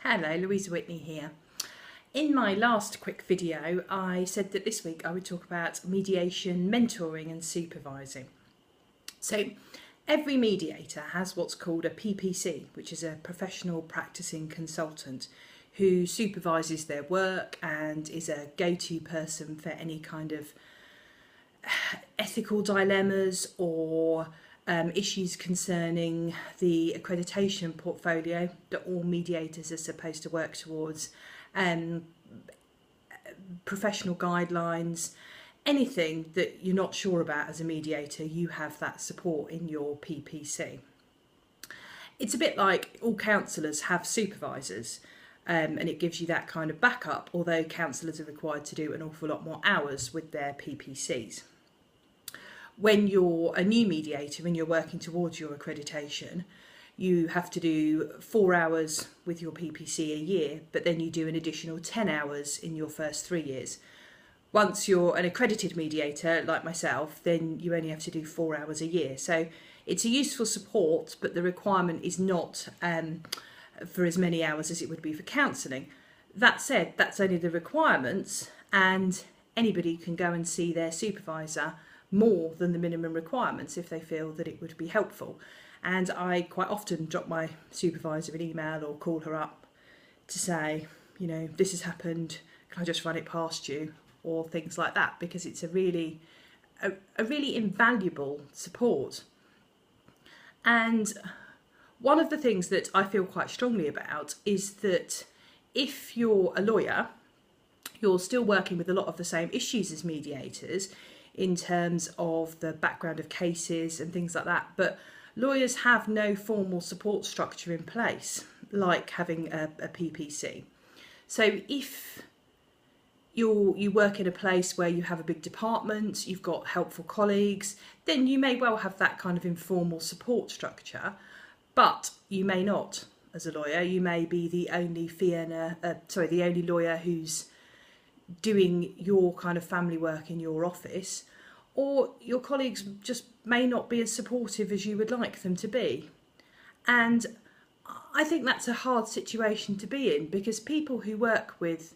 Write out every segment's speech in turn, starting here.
Hello, Louisa Whitney here. In my last quick video, I said that this week I would talk about mediation, mentoring and supervising. So every mediator has what's called a PPC, which is a professional practicing consultant who supervises their work and is a go-to person for any kind of ethical dilemmas or issues concerning the accreditation portfolio that all mediators are supposed to work towards, professional guidelines, anything that you're not sure about as a mediator, you have that support in your PPC. It's a bit like all counsellors have supervisors, and it gives you that kind of backup, although counsellors are required to do an awful lot more hours with their PPCs. When you're a new mediator and you're working towards your accreditation, you have to do 4 hours with your PPC a year, but then you do an additional 10 hours in your first 3 years. Once you're an accredited mediator, like myself, then you only have to do 4 hours a year. So it's a useful support, but the requirement is not for as many hours as it would be for counselling. That said, that's only the requirements, and anybody can go and see their supervisor more than the minimum requirements if they feel that it would be helpful. And I quite often drop my supervisor an email or call her up to say, you know, this has happened, can I just run it past you, or things like that, because it's a really invaluable support. And one of the things that I feel quite strongly about is that if you're a lawyer, you're still working with a lot of the same issues as mediators in terms of the background of cases and things like that, but lawyers have no formal support structure in place, like having a PPC. So if you work in a place where you have a big department, you've got helpful colleagues, then you may well have that kind of informal support structure, but you may not as a lawyer. You may be the only the only lawyer who's doing your kind of family work in your office, or your colleagues just may not be as supportive as you would like them to be. And I think that's a hard situation to be in, because people who work with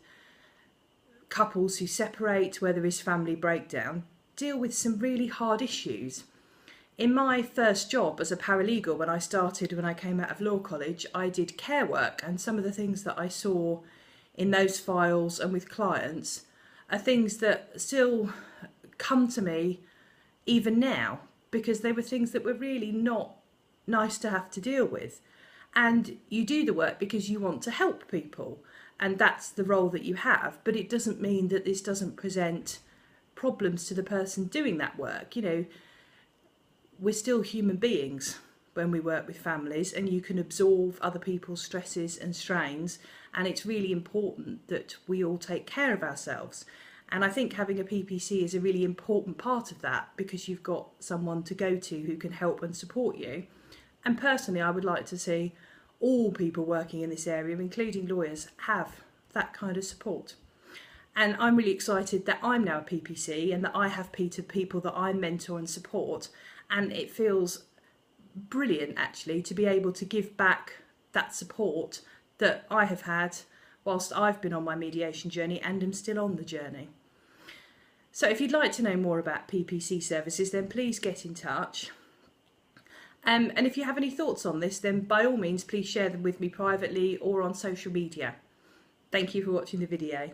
couples who separate where there is family breakdown deal with some really hard issues. In my first job as a paralegal, when I came out of law college, I did care work, and some of the things that I saw in those files and with clients are things that still come to me even now, because they were things that were really not nice to have to deal with. And you do the work because you want to help people, and that's the role that you have, but it doesn't mean that this doesn't present problems to the person doing that work. You know, we're still human beings when we work with families, and you can absorb other people's stresses and strains, and it's really important that we all take care of ourselves. And I think having a PPC is a really important part of that, because you've got someone to go to who can help and support you. And personally, I would like to see all people working in this area, including lawyers, have that kind of support. And I'm really excited that I'm now a PPC and that I have people that I mentor and support, and it feels brilliant actually to be able to give back that support that I have had whilst I've been on my mediation journey and am still on the journey. So if you'd like to know more about PPC services, then please get in touch. And if you have any thoughts on this, then by all means please share them with me privately or on social media. Thank you for watching the video.